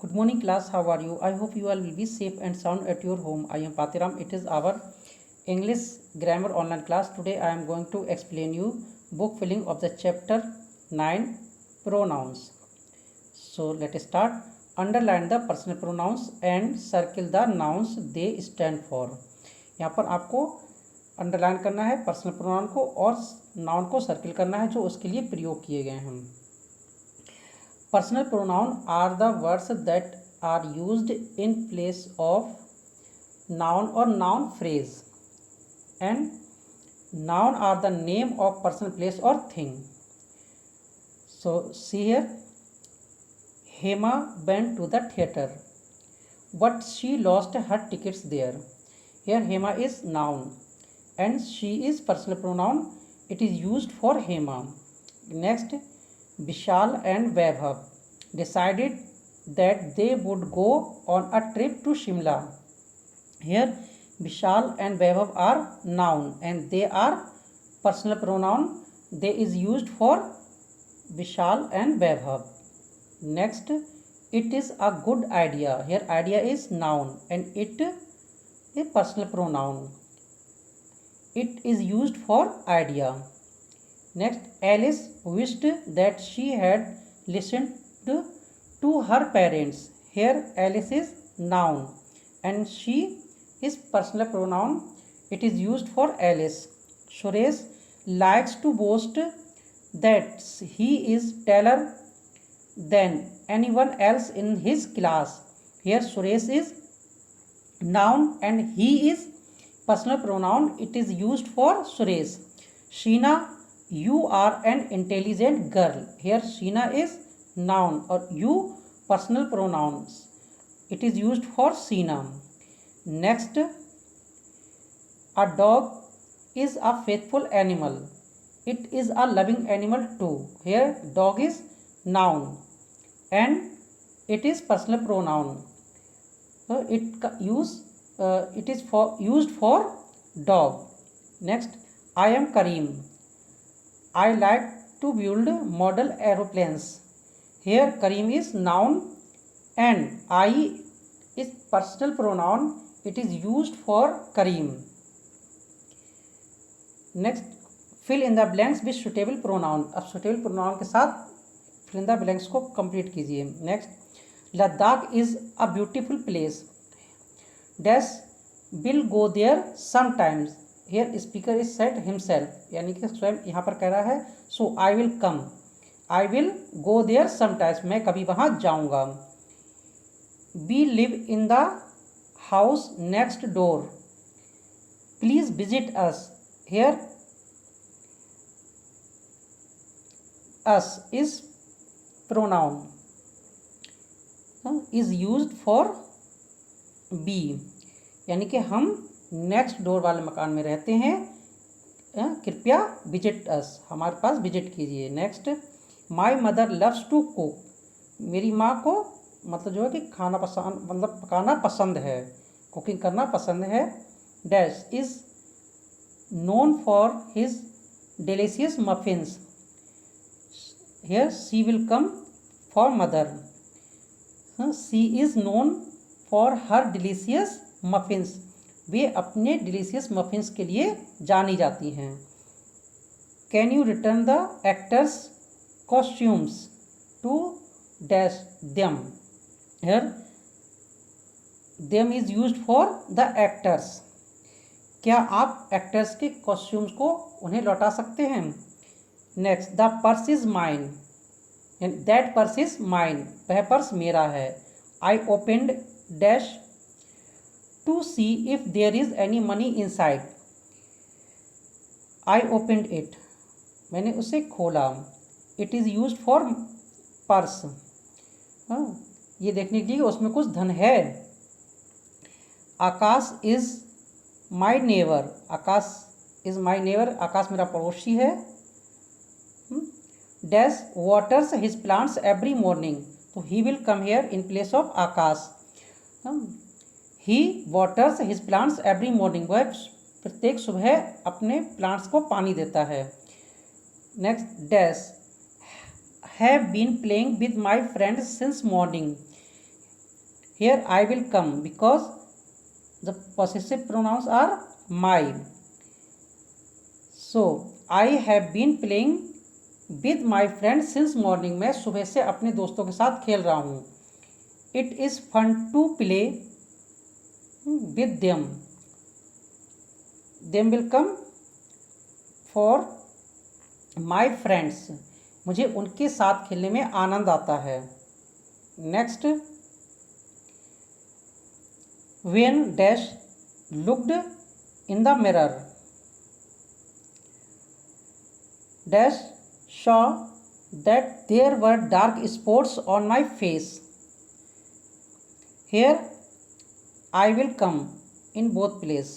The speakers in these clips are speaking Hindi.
Good morning class, how are you? I hope you all will be safe and sound at your home. I am Patiram. It is our English grammar online class. Today I am going to explain you book filling of the chapter 9 pronouns. So let us start. Underline the personal pronouns and circle the nouns they stand for. यहाँ पर आपको अंडरलाइन करना है पर्सनल प्रोनाउन को और नाउन को सर्किल करना है जो उसके लिए प्रयोग किए गए हैं. Personal pronoun are the words that are used in place of noun or noun phrase, and noun are the name of person, place or thing. So see here, Hema went to the theater, but she lost her tickets there. Here Hema is noun and she is personal pronoun. It is used for Hema. Next, Vishal and Vaibhav decided that they would go on a trip to Shimla. Here Vishal and Vaibhav are noun and they are personal pronoun. They is used for Vishal and Vaibhav. Next, it is a good idea. Here idea is noun and it is personal pronoun. It is used for idea. Next, Alice wished that she had listened to her parents. Here Alice is noun and she is personal pronoun. It is used for Alice. Suresh likes to boast that he is taller than anyone else in his class. Here Suresh is noun and he is personal pronoun. It is used for Suresh. Sheena, you are an intelligent girl. Here Sheena is noun or you personal pronouns. It is used for Sheena. Next, a dog is a faithful animal. It is a loving animal too. Here dog is noun and it is personal pronoun. So it is used for dog. Next, I am Kareem. I like to build model aeroplanes. Here Kareem is noun and I is personal pronoun. It is used for Kareem. Next, fill in the blanks with suitable pronoun. अब suitable pronoun के साथ fill in the blanks को complete कीजिए. Next, Ladakh is a beautiful place. Dash will go there sometimes. Here speaker is said himself, यानी कि स्वयं यहाँ पर कह रहा है. So I will come. I will go there sometimes. मैं कभी वहाँ जाऊँगा. We live in the house next door. Please visit us. Here us is pronoun. Is used for be, यानी कि हम नेक्स्ट डोर वाले मकान में रहते हैं. कृपया विजिट अस, हमारे पास विजिट कीजिए. Next, my mother loves to cook. मेरी माँ को मतलब जो है कि खाना पसंद मतलब पकाना पसंद है, कुकिंग करना पसंद है. Dash is known for his delicious muffins. Here she will come for mother. She is known for her delicious muffins. वे अपने डिलीशियस मफिन्स के लिए जानी जाती हैं. Can you return the actors costumes to dash them. Here them is used for the actors. क्या आप एक्टर्स के कॉस्ट्यूम्स को उन्हें लौटा सकते हैं. Next, the purse is mine. That purse is mine. वह पर्स मेरा है. I opened dash to see if there is any money inside. I opened it. मैंने उसे खोला. It is used for purse. ये देखने के लिए उसमें कुछ धन है. Akash is my neighbour. Akash is my neighbour. Akash मेरा पड़ोसी है. Dash waters his plants every morning. तो he will come here in place of Akash. he waters his plants every morning. वह प्रत्येक सुबह अपने प्लांट्स को पानी देता है. Next, dash have been playing with my friends since morning. Here I will come because the possessive pronouns are my. So I have been playing with my friends since morning. मैं सुबह से अपने दोस्तों के साथ खेल रहा हूँ. It is fun to play with them. Them will come for my friends. मुझे उनके साथ खेलने में आनंद आता है. Next, when dash looked in the mirror, dash saw that there were dark spots on my face. Here I will come in both place.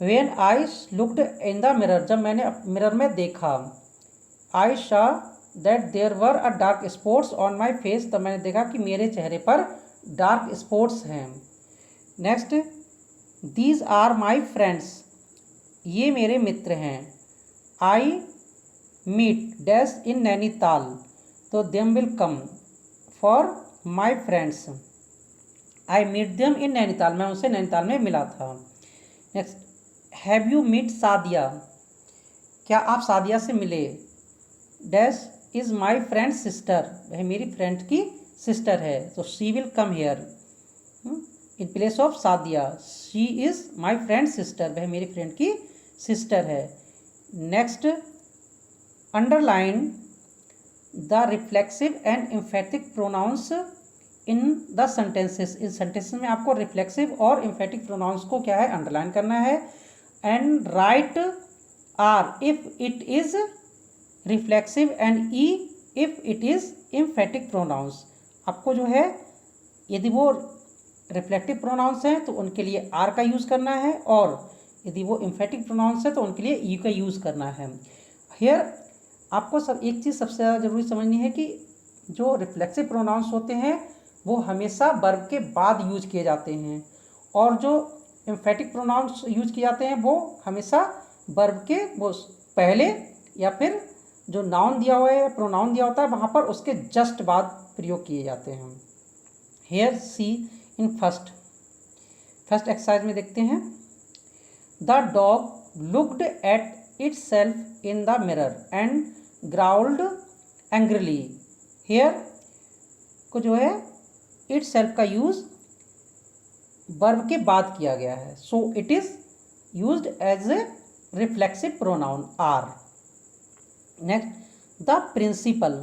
When I looked in the mirror, जब मैंने मिरर में देखा, I saw that there were a dark spots on my face, तब मैंने देखा कि मेरे चेहरे पर डार्क स्पॉट्स हैं. Next, these are my friends, ये मेरे मित्र हैं. I meet dash in Nainital, तो them will come for my friends. I meet them in Nainital, मैं उनसे नैनीताल में मिला था. Next, have you meet Sadia, क्या आप सादिया से मिले. Dash is my friend sister, वह मेरी फ्रेंड की सिस्टर है, तो she will come here in place of Sadia. She is my friend sister, वह मेरी फ्रेंड की सिस्टर है. Next, underline the reflexive and emphatic pronouns in the sentences. इन सेंटेंसेस में आपको रिफ्लेक्सिव और एम्फेटिक प्रोनाउंस को क्या है, अंडरलाइन करना है. And write R if it is reflexive and E if it is emphatic pronouns. आपको जो है, यदि वो रिफ्लेक्टिव प्रोनाउंस हैं तो उनके लिए आर का यूज़ करना है, और यदि वो एम्फेटिक प्रोनाउंस है तो उनके लिए ई का यूज़ करना है. हियर आपको सब एक चीज़ सबसे ज़्यादा ज़रूरी समझनी है कि जो रिफ्लेक्सिव प्रोनाउंस होते हैं वो हमेशा वर्ब के बाद यूज किए जाते हैं, और जो एम्फेटिक प्रोनाउंस यूज किए जाते हैं वो हमेशा वर्ब के वो पहले या फिर जो नाउन दिया हुआ है या प्रोनाउन दिया होता है वहाँ पर उसके जस्ट बाद प्रयोग किए जाते हैं. Here see in first exercise में देखते हैं. The dog looked at itself in the mirror and growled angrily. Here को जो है इट सेल्फ का यूज़ वर्ब के बाद किया गया है, so it is used as a reflexive pronoun are. Next, the principal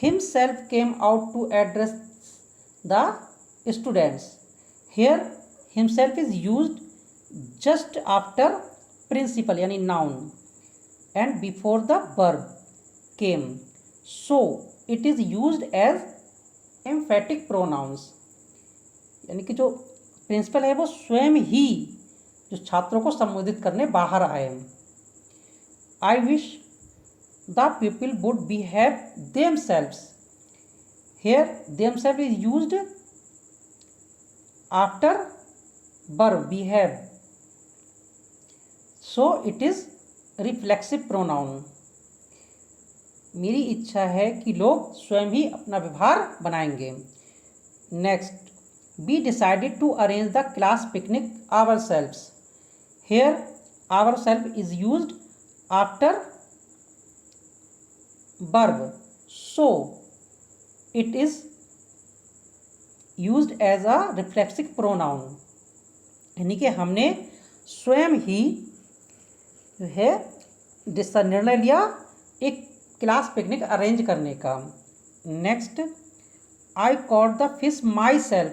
himself came out to address the students. Here himself is used just after principal यानी noun and before the verb came, so it is used as emphatic pronouns. यानी कि जो प्रिंसिपल है वो स्वयं ही जो छात्रों को संबोधित करने बाहर आए. I wish the people would behave themselves. Here themselves is used after verb behave, so it is reflexive pronoun. मेरी इच्छा है कि लोग स्वयं ही अपना व्यवहार बनाएंगे. Next, we decided to arrange the class picnic ourselves. Here ourselves is used after verb, so it is used as a reflexive pronoun. यानी कि हमने स्वयं ही जो है निर्णय लिया एक क्लास पिकनिक अरेंज करने का. Next, I caught the fish myself.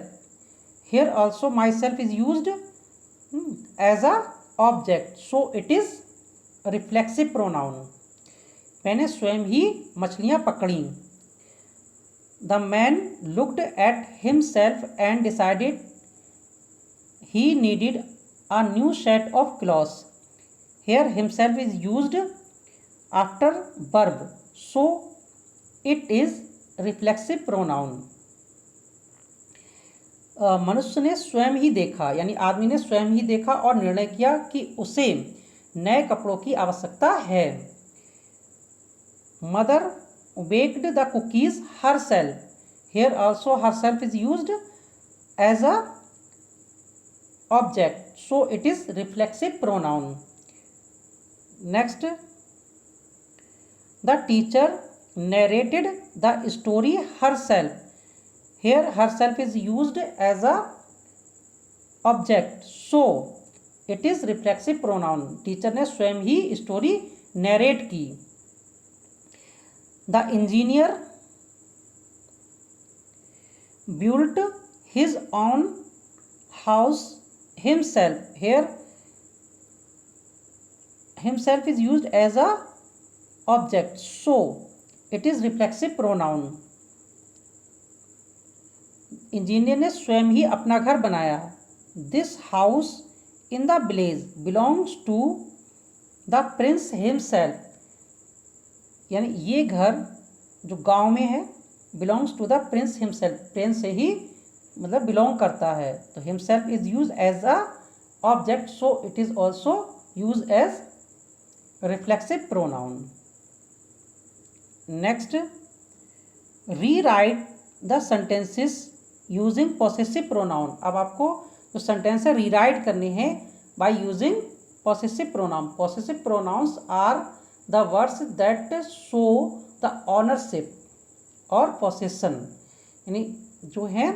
Here also myself is used as a object, so it is reflexive pronoun. मैंने स्वयं ही मछलियाँ पकड़ी. The man looked at himself and decided he needed a new set of clothes. Here himself is used after verb, so it is reflexive pronoun. मनुष्य ने स्वयं ही देखा यानी आदमी ने स्वयं ही देखा और निर्णय किया कि उसे नए कपड़ों की आवश्यकता है. Mother baked the cookies herself. Here also herself is used as a object, so it is reflexive pronoun. Next, the teacher narrated the story herself. Here herself is used as a object, so it is reflexive pronoun. Teacher ने स्वयं ही स्टोरी नरेट की. The engineer built his own house himself. Here himself is used as a object, so it is reflexive pronoun. Engineer ने स्वयं ही अपना घर बनाया. This house in the village belongs to the prince himself. यानी ये घर जो गांव में है belongs to the prince himself, Prince से ही मतलब बिलोंग करता है. तो himself is used as a object, so it is also used as reflexive pronoun. Next, rewrite the sentences using possessive pronoun. अब आपको जो सेंटेंस है रीराइट करने हैं by using possessive pronoun. Possessive pronouns are the words that show the ownership or possession. यानी जो है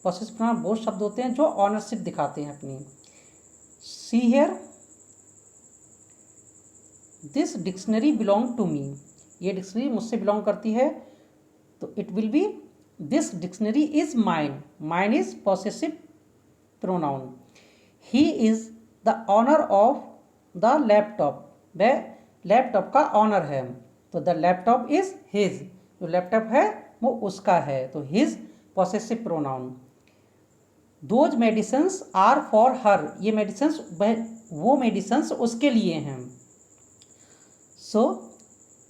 possessive pronoun वो शब्द होते हैं जो ऑनरशिप दिखाते हैं अपनी. See here, this dictionary belong to me. ये डिक्शनरी मुझसे बिलोंग करती है, तो it will be this dictionary is mine. Mine is possessive pronoun. He is the owner of the laptop. वह लैपटॉप का ऑनर है, तो द लैपटॉप इज हिज. जो लैपटॉप है वो उसका है, तो his possessive pronoun. Those medicines are for her. ये मेडिसिन्स वो मेडिसिन्स उसके लिए हैं. So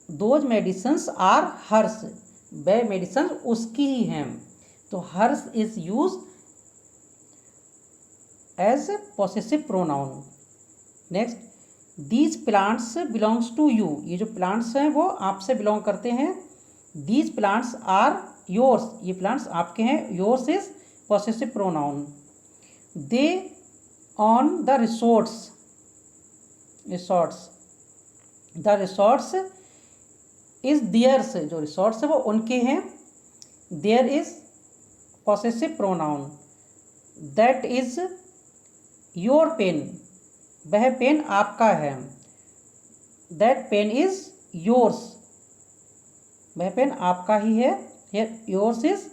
those medicines are hers. वह मेडिसिन उसकी ही हैं, तो hers is use as possessive pronoun. Next, these plants belongs to you. ये जो प्लांट्स हैं वो आपसे बिलोंग करते हैं. These plants are yours. ये प्लांट्स आपके हैं. Yours is possessive pronoun. They own the resorts. Resorts, the resorts is theirs. जो रिसोर्ट्स है वो उनके हैं. Their is possessive pronoun. That is your pen. वह पेन आपका है. That pen is yours. वह पेन आपका ही है. Here yours is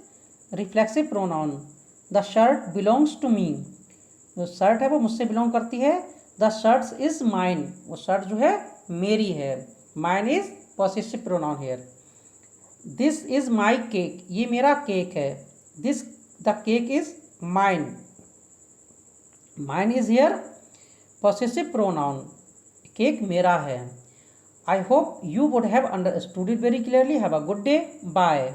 reflexive pronoun. The shirt belongs to me. जो शर्ट है वो मुझसे बिलोंग करती है. The shirts is mine. वो शर्ट जो है मेरी है. Mine is possessive pronoun. Here this is my cake. ये मेरा केक है. This the cake is mine. Mine is here possessive pronoun. Cake मेरा है. I hope you would have understood it very clearly. Have a good day. Bye.